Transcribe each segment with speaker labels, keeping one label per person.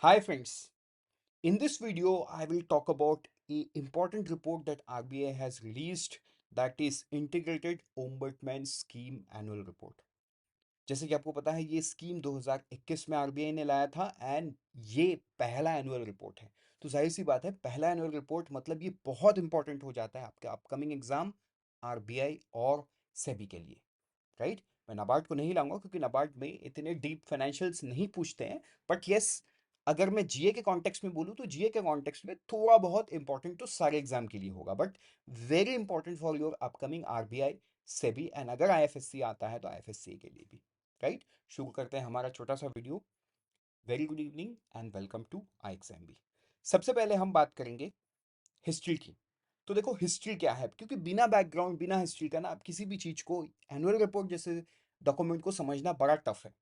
Speaker 1: Hi friends, in this video I will talk about a important report that RBI has released, that is Integrated Ombudsman Scheme Annual Report। जैसे कि आपको पता है ये scheme 2021 में RBI ने लाया था एंड ये पहला एनुअल रिपोर्ट है। तो जाहिर सी बात है पहला एनुअल रिपोर्ट मतलब ये बहुत इंपॉर्टेंट हो जाता है आपके अपकमिंग एग्जाम आरबीआई और सेबी के लिए, राइट। मैं नाबार्ड को नहीं लाऊंगा क्योंकि नाबार्ड में इतने डीप फाइनेंशियल्स नहीं पूछते हैं, बट यस, अगर मैं जीए के कॉन्टेक्स्ट में बोलूँ तो जीए के कॉन्टेक्स्ट में थोड़ा बहुत इंपॉर्टेंट तो सारे एग्जाम के लिए होगा, but very important for your upcoming RBI SEBI and अगर आईएफएससी आता है तो आईएफएससी के लिए भी, राइट। शुरू करते हैं हमारा छोटा सा video. Very good evening and welcome to I exam B. सबसे पहले हम बात करेंगे हिस्ट्री की। तो देखो हिस्ट्री क्या है, क्योंकि बिना बैकग्राउंड बिना हिस्ट्री का ना आप किसी भी चीज को एनुअल रिपोर्ट जैसे डॉक्यूमेंट को समझना बड़ा टफ है।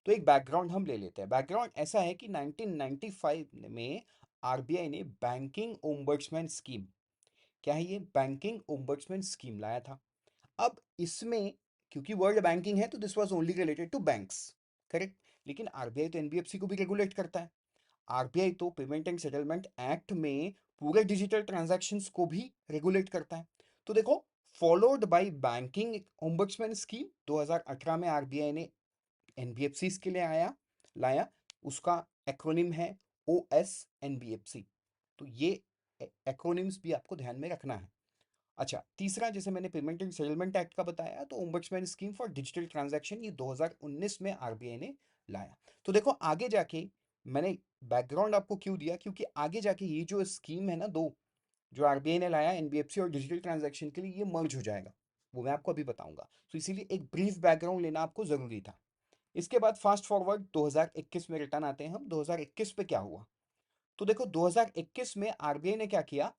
Speaker 1: तो एक बैकग्राउंड हम ले लेते हैं। बैकग्राउंड ऐसा है कि 1995 में आरबीआई ने बैंकिंग ओम्बड्समैन स्कीम, क्या है ये, बैंकिंग ओम्बड्समैन स्कीम लाया था। अब इसमें क्योंकि वर्ल्ड बैंकिंग है तो this was only related to banks, correct. लेकिन आरबीआई तो एनबीएफसी को भी रेगुलेट करता है। आरबीआई तो पेमेंट एंड सेटलमेंट एक्ट में पूरे डिजिटल ट्रांजैक्शंस को भी रेगुलेट करता है। तो देखो, followed by banking ombudsman scheme 2018 में आरबीआई ने एनबीएफसी के लिए आया लाया। उसका एक्रोनिम है ओ एस एनबीएफसी। तो ये एक्रोनिम्स भी आपको ध्यान में रखना है। अच्छा, तीसरा जैसे मैंने पेमेंट एंड सेटलमेंट एक्ट का बताया तो ombudsman scheme for digital transaction ये 2019 में आरबीआई ने लाया। तो देखो आगे जाके मैंने बैकग्राउंड आपको क्यों दिया, क्योंकि आगे जाके ये जो स्कीम है ना, दो जो आरबीआई ने लाया एनबीएफसी और डिजिटल ट्रांजैक्शन के लिए, ये मर्ज हो जाएगा। वो मैं आपको अभी बताऊंगा। तो इसीलिए एक ब्रीफ बैकग्राउंड लेना आपको जरूरी था। इसके बाद फास्ट फॉरवर्ड 2021 में रिटर्न आते हैं हम। 2021 पे क्या हुआ, तो देखो 2021 में आरबीआई ने क्या किया,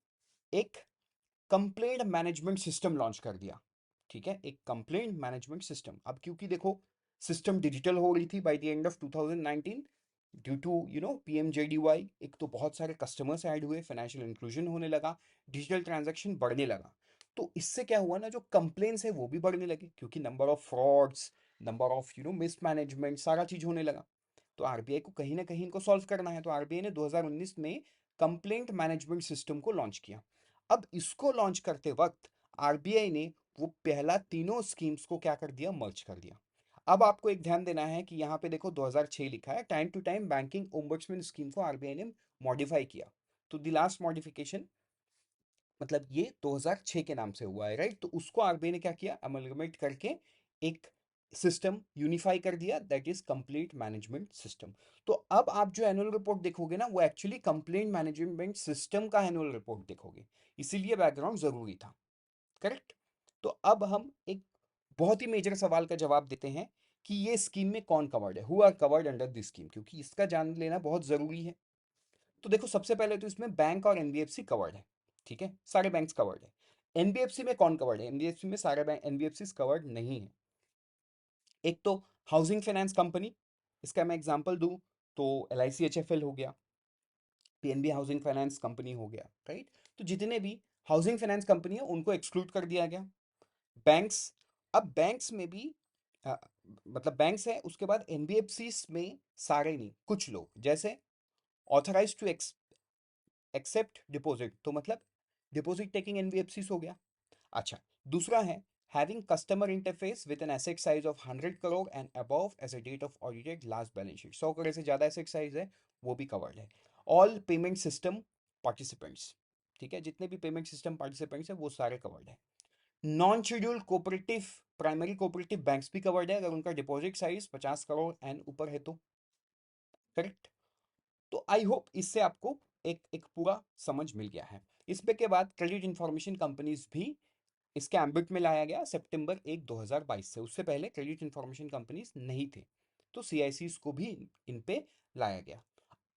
Speaker 1: एक कंप्लेंट मैनेजमेंट सिस्टम लॉन्च कर दिया। ठीक है, एक कंप्लेंट मैनेजमेंट सिस्टम। अब क्योंकि देखो सिस्टम डिजिटल हो रही थी by the end of 2019 due to PMJDY, एक तो बहुत सारे कस्टमर्स ऐड हुए, फाइनेंशियल इंक्लूजन होने लगा, डिजिटल ट्रांजैक्शन बढ़ने लगा। तो इससे क्या हुआ ना, जो कंप्लेंट्स है वो भी बढ़ने लगे क्योंकि number of frauds, number of mismanagement, सारा चीज होने लगा। तो आरबीआई को कहीं ना कहीं इनको सॉल्व करना है, तो आरबीआई ने 2019 में कंप्लेंट मैनेजमेंट सिस्टम को लॉन्च किया। अब इसको लॉन्च करते वक्त आरबीआई ने वो पहला तीनों स्कीम्स को क्या कर दिया, मर्ज कर दिया। अब आपको एक ध्यान देना है कि यहाँ पे देखो 2006 लिखा है, time to time banking ombudsman scheme को आरबीआई ने मॉडिफाई किया। तो द लास्ट मॉडिफिकेशन मतलब ये 2006 के नाम से हुआ है, राइट। तो उसको आरबीआई ने क्या किया, अमलगमेट करके एक सिस्टम यूनिफाई कर दिया, that is complete management system. तो अब आप जो एनुअल रिपोर्ट देखोगे ना, वो एक्चुअली कंप्लेंट मैनेजमेंट सिस्टम का एनुअल रिपोर्ट देखोगे। इसीलिए बैकग्राउंड जरूरी था, करेक्ट। तो अब हम एक बहुत ही मेजर सवाल का जवाब देते हैं कि ये स्कीम में कौन कवर्ड है, who are covered under this scheme, क्योंकि इसका जान लेना बहुत जरूरी है। तो देखो सबसे पहले तो इसमें बैंक और एनबीएफसी कवर्ड है। ठीक है, सारे बैंक्स कवर्ड है। एनबीएफसी में कौन कवर्ड है, एनबीएफसी में सारे बैंक एनबीएफसी कवर्ड नहीं है। एक तो हाउसिंग फाइनेंस कंपनी, इसका मैं एग्जांपल दूं तो L I C H F L हो गया, पीएनबी हाउसिंग फाइनेंस कंपनी हो गया, राइट। तो जितने भी हाउसिंग फाइनेंस कंपनी है उनको एक्सक्लूड कर दिया गया। बैंक्स, अब बैंक्स में भी अ, मतलब बैंक्स है, उसके बाद एनबीएफसी में सारे नहीं, कुछ लोग जैसे ऑथराइज टू एक्सेप्ट डिपॉजिट, तो मतलब डिपॉजिट टेकिंग एनबीएफसी हो गया। अच्छा, दूसरा है having customer interface with an asset size of 100 crore and above as a date of audited last balance sheet, 100 crore से ज्यादा एसेट साइज है वो भी कवर्ड है। ऑल पेमेंट सिस्टम पार्टिसिपेंट्स, ठीक है, जितने भी पेमेंट सिस्टम पार्टिसिपेंट्स है वो सारे कवर्ड है। Non schedule cooperative primary cooperative banks भी कवर्ड है अगर उनका डिपॉजिट साइज 50 करोड़ एंड ऊपर है तो, करेक्ट। तो आई होप इससे आपको एक एक पूरा समझ मिल गया है। इस पे के बाद क्रेडिट इंफॉर्मेशन कंपनीज भी इसके एम्बिट में लाया गया सितंबर 1 2022 से। उससे पहले क्रेडिट इंफॉर्मेशन कंपनीज नहीं थे, तो सीआईसी को भी इन पे लाया गया।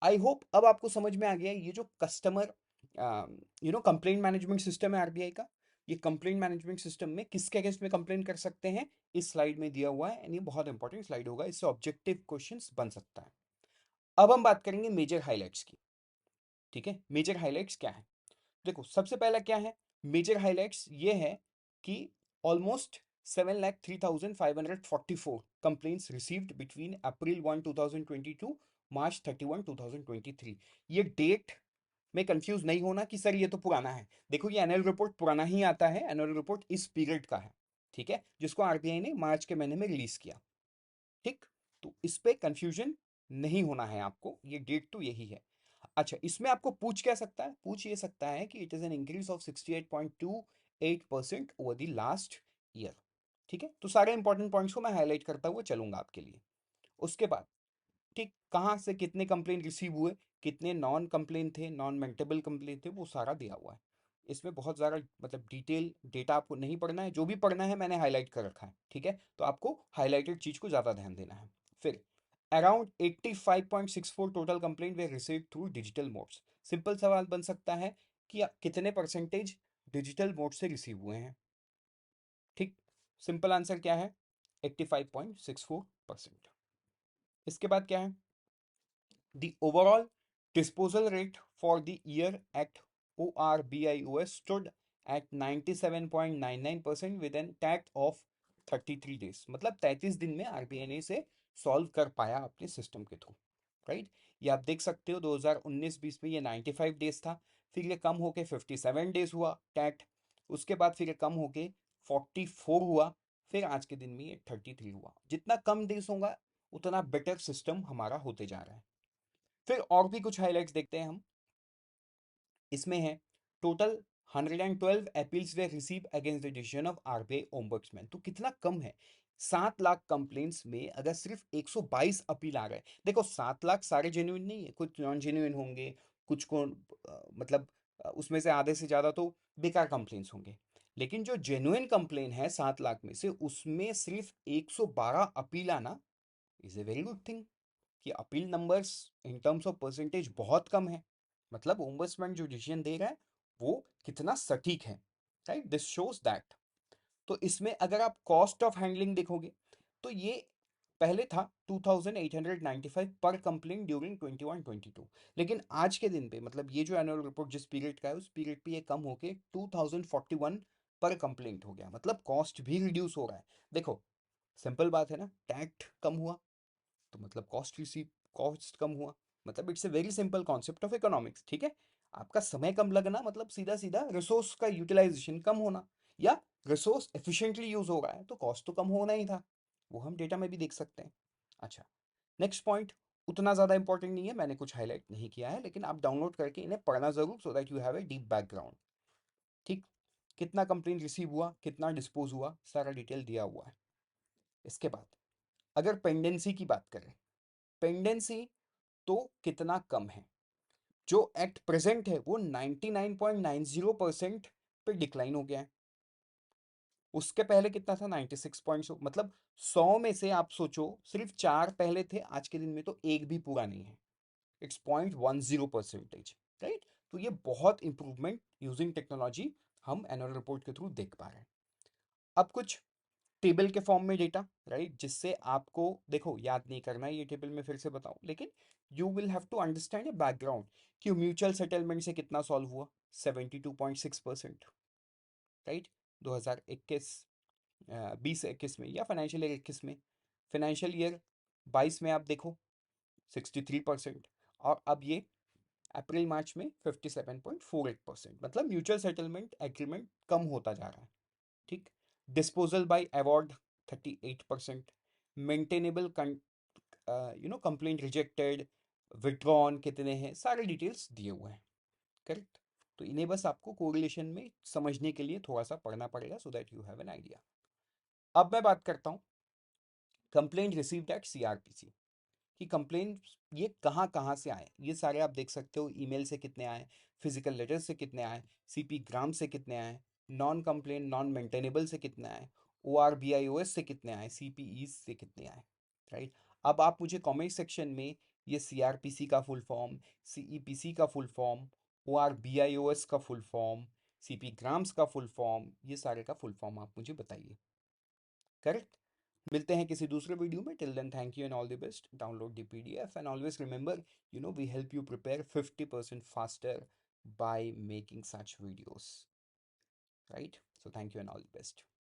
Speaker 1: आई होप अब आपको समझ में आ गया ये जो कस्टमर कंप्लेंट मैनेजमेंट सिस्टम है आरबीआई का। ये कंप्लेंट मैनेजमेंट सिस्टम में किसके अगेंस्ट में कंप्लेन कर सकते हैं, इस स्लाइड में दिया हुआ है एंड ये बहुत इंपॉर्टेंट स्लाइड होगा, इससे ऑब्जेक्टिव क्वेश्चंस बन सकता है। अब हम बात करेंगे मेजर हाइलाइट्स की। ठीक है, मेजर हाइलाइट्स क्या है, देखो सबसे पहला क्या है, मेजर हाइलाइट्स ये है कि ऑलमोस्ट 7,03,544 कंप्लेंट्स रिसीव्ड बिटवीन अप्रैल 1 2022 मार्च 31 2023। ये डेट में कंफ्यूज नहीं होना कि सर ये तो पुराना है। देखो ये एनुअल रिपोर्ट पुराना ही आता है, एनुअल रिपोर्ट इस पीरियड का है, ठीक है, जिसको आरबीआई ने मार्च के महीने में रिलीज किया। ठीक, तो इस पे कंफ्यूजन नहीं होना है आपको, ये डेट तो यही है। अच्छा, इसमें आपको पूछ क्या सकता है, पूछ ये सकता है कि it is an increase of 68.28% over the last year. ठीक है, तो सारे इंपॉर्टेंट पॉइंट्स को मैं हाईलाइट करता हुआ चलूंगा आपके लिए। उसके बाद ठीक, कहाँ से कितने कंप्लेन रिसीव हुए, कितने नॉन कंप्लेन थे, नॉन मेंटेबल कंप्लेन थे, वो सारा दिया हुआ है। इसमें बहुत ज़्यादा मतलब डिटेल डेटा आपको नहीं पढ़ना है, जो भी पढ़ना है मैंने हाईलाइट कर रखा है, ठीक है, तो आपको हाईलाइटेड चीज़ को ज़्यादा ध्यान देना है। फिर around 85.64 total complaint we receive through digital modes. Simple सवाल बन सकता है कि कितने परसेंटेज डिजिटल मोड से रिसीव हुए हैं। ठीक, सिंपल आंसर क्या है, 85.64%। इसके बाद क्या है, the overall disposal rate for the year at ORBIOS stood at 97.99% with an TAT of 33 days। मतलब 33 दिन में आरबीआई ने इसे सॉल्व कर पाया अपने सिस्टम के थ्रू, राइट। ये आप देख सकते हो 2019-20 में ये 95 डेज था, फिर ये कम होके 57 डेज हुआ टैट, उसके बाद फिर ये कम होके 44 हुआ, फिर आज के दिन में ये 33 हुआ। जितना कम डेज होगा उतना बेटर सिस्टम हमारा होते जा रहा है। फिर और भी कुछ हाइलाइट्स देखते हैं हम। इसमें है total 112 appeals way receive against the decision of RBI ombudsman. तो कितना कम है, 7 लाख कंप्लेंट्स में अगर सिर्फ 122 अपील आ गए। देखो 7 लाख सारे जेन्युइन नहीं है, कुछ नॉन जेन्युइन होंगे, कुछ को मतलब उसमें से आधे से ज़्यादा तो बेकार कंप्लेंट्स होंगे, लेकिन जो जेन्युइन कंप्लेन है 7 लाख में से उसमें सिर्फ 112 अपील आना is a very good thing. कि appeal numbers in terms of percentage बहुत कम है, मतलब ओम्बड्समैन जो डिसीजन दे रहा है वो कितना सटीक है, राइट, दिस शोज दैट। तो इसमें अगर आप कॉस्ट ऑफ हैंडलिंग देखोगे तो ये पहले था 2895 पर कंप्लेंट ड्यूरिंग 21-22, लेकिन आज के दिन पे मतलब ये जो एनुअल रिपोर्ट जिस पीरियड का है उस पीरियड पे ये कम होके 2041 पर कंप्लेंट हो गया, मतलब कॉस्ट भी रिड्यूस हो रहा है। देखो सिंपल बात है ना, टैक्स कम हुआ तो मतलब कॉस्ट कम हुआ, मतलब it's a very simple concept of economics, ठीक है। आपका समय कम लगना मतलब सीधा सीधा रिसोर्स का यूटिलाइजेशन कम होना, या रिसोर्स एफिशिएंटली यूज हो रहा है तो कॉस्ट तो कम होना ही था, वो हम डेटा में भी देख सकते हैं। अच्छा, नेक्स्ट पॉइंट उतना ज़्यादा इंपॉर्टेंट नहीं है, मैंने कुछ हाईलाइट नहीं किया है, लेकिन आप डाउनलोड करके इन्हें पढ़ना जरूर, so that you have a deep background. ठीक, कितना कंप्लेंट रिसीव हुआ, कितना डिस्पोज हुआ, सारा डिटेल दिया हुआ है। इसके बाद अगर पेंडेंसी की बात करें, पेंडेंसी तो कितना कम है, जो एट प्रेजेंट है वो 99.90% पे डिक्लाइन हो गया है। उसके पहले कितना था, 96 मतलब 100 में से आप सोचो सिर्फ 4 पहले थे, आज के दिन में तो एक भी पूरा नहीं है। It's 0.10%, right. तो ये बहुत इंप्रूवमेंट यूजिंग टेक्नोलॉजी हम एनुअल रिपोर्ट के थ्रू देख पा रहे हैं। अब कुछ टेबल के फॉर्म में डेटा, राइट, जिससे आपको देखो याद नहीं करना है, ये टेबल में फिर से बताऊं, लेकिन you will have to understand a background कि म्यूचुअल सेटलमेंट से कितना सॉल्व हुआ, 72.6%, राइट। 2021 20-21 में या फाइनेंशियल ईयर 21 में, फाइनेंशियल ईयर 22 में आप देखो 63%, और अब ये अप्रैल मार्च में 57.48%, मतलब म्यूचुअल सेटलमेंट एग्रीमेंट कम होता जा रहा है। ठीक, disposal by award 38%, maintainable complaint rejected, withdrawn कितने हैं, सारे डिटेल्स दिए हुए हैं, करेक्ट। तो इन्हें बस आपको कोरिलेशन में समझने के लिए थोड़ा सा पढ़ना पड़ेगा, so that you have an idea. अब मैं बात करता हूँ कंप्लेंट रिसीव्ड एट सीआरपीसी कि कंप्लेंट ये कहाँ कहाँ से आए, ये सारे आप देख सकते हो, ईमेल से कितने आए, फिजिकल लेटर से कितने आए, सीपी ग्राम से कितने आए, नॉन कंप्लेंट नॉन मेंटेनेबल से कितने आए, O R B I O S से कितने आए, सीपीई से कितने आए, राइट। अब आप मुझे कमेंट सेक्शन में ये सी आर पी सी का full form, C E P C का full form, O R B I O S का full form, C P grams का फुल फॉर्म, ये सारे का फुल फॉर्म आप मुझे बताइए, करेक्ट। मिलते हैं किसी दूसरे वीडियो में, till then thank you and all the best, download the PDF and always remember, we help you prepare 50% faster by making such videos, right? So thank you and all the best.